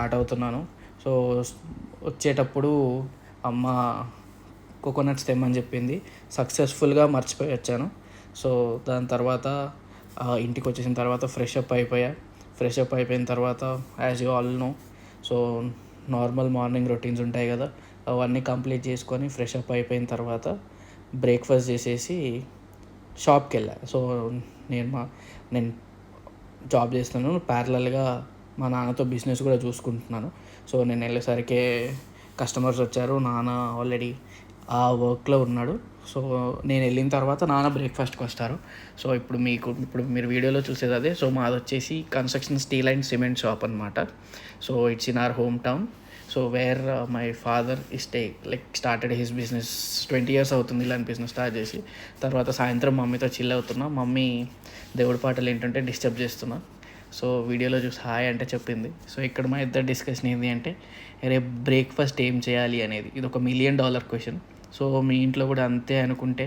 Start అవుతున్నాను. So వచ్చేటప్పుడు అమ్మ కోకోనట్స్ తెమ్మని చెప్పింది. సక్సెస్ఫుల్గా మర్చిపోయి వచ్చాను. సో దాని తర్వాత ఇంటికి వచ్చేసిన తర్వాత ఫ్రెష్ అప్ అయిపోయిన తర్వాత as you all know, so normal morning routines ఉంటాయి కదా, అవన్నీ కంప్లీట్ చేసుకొని ఫ్రెష్ అప్ అయిపోయిన తర్వాత బ్రేక్ఫాస్ట్ చేసేసి షాప్కి వెళ్ళా. సో నేను జాబ్ చేస్తున్నాను, ప్యారలల్గా మా నాన్నతో బిజినెస్ కూడా చూసుకుంటున్నాను. సో నేను వెళ్ళేసరికి కస్టమర్స్ వచ్చారు. నాన్న ఆల్రెడీ ఆ వర్క్లో ఉన్నాడు. సో నేను వెళ్ళిన తర్వాత నాన్న బ్రేక్ఫాస్ట్కి వస్తారు. సో ఇప్పుడు మీరు వీడియోలో చూసేది అదే. సో మాది వచ్చేసి construction steel and cement shop అనమాట. So it's in our home town. So where my father started his business. 20 years అవుతుంది ఇలాంటి బిజినెస్ స్టార్ట్ చేసి. తర్వాత సాయంత్రం మమ్మీతో చిల్ అవుతున్నా. మమ్మీ దేవుడి పాటలు ఏంటంటే డిస్టర్బ్ చేస్తున్నా. సో వీడియోలో చూసి హాయ్ అంటే చెప్పింది. సో ఇక్కడ మా ఇద్దరు డిస్కషన్ ఏంటి అంటే, రేపు బ్రేక్ఫాస్ట్ ఏం చేయాలి అనేది. ఇది ఒక $1 million క్వశ్చన్. సో మీ ఇంట్లో కూడా అంతే అనుకుంటే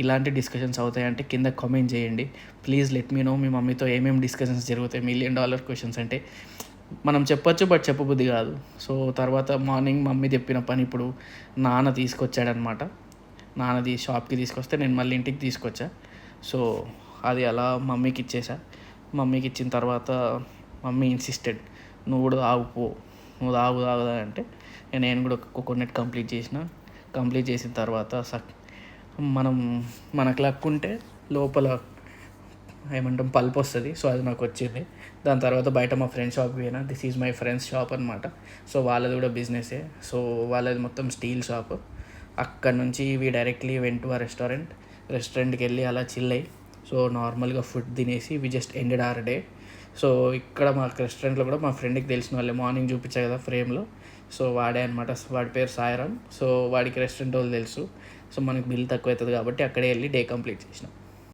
ఇలాంటి డిస్కషన్స్ అవుతాయంటే కింద కామెంట్ చేయండి. ప్లీజ్ లెట్ మీ నో మీ మమ్మీతో ఏమేమి డిస్కషన్స్ జరుగుతాయి. $1 million క్వశ్చన్స్ అంటే మనం చెప్పొచ్చు, బట్ చెప్పబుద్ధి కాదు. సో తర్వాత మార్నింగ్ మమ్మీ చెప్పిన పని ఇప్పుడు నాన్న తీసుకొచ్చాడనమాట. నాన్నది షాప్కి తీసుకొస్తే నేను మళ్ళీ ఇంటికి తీసుకొచ్చా. సో అది అలా మమ్మీకి ఇచ్చేసా. మమ్మీకి ఇచ్చిన తర్వాత మమ్మీ ఇన్సిస్టెడ్, నువ్వు కూడా ఆగుపో, నువ్వు తాగుదా అంటే నేను కూడా కోకోనట్ కంప్లీట్ చేసిన తర్వాత మనకు లక్ ఉంటే లోపల ఏమంటాం పల్ప్ వస్తుంది. సో అది నాకు వచ్చింది. దాని తర్వాత బయట మా ఫ్రెండ్ షాప్కి పోయినా. This is my friends shop అనమాట. సో వాళ్ళది కూడా బిజినెసే. సో వాళ్ళది మొత్తం స్టీల్ షాప్. అక్కడ నుంచి డైరెక్ట్లీ వెంట్ టు ఆ రెస్టారెంట్కి వెళ్ళి అలా చిల్ అయ్యి, సో నార్మల్గా ఫుడ్ తినేసి we just ended our day. So ఇక్కడ మా రెస్టారెంట్లో కూడా మా ఫ్రెండ్కి తెలిసిన వాళ్ళే, మార్నింగ్ చూపించా కదా ఫ్రేమ్లో, సో వాడే అనమాట. వాడి పేరు సాయిరామ్. సో వాడికి రెస్టారెంట్ వాళ్ళు తెలుసు. సో మనకి బిల్ తక్కువ అవుతుంది కాబట్టి అక్కడే వెళ్ళి డే కంప్లీట్ చేసినాం.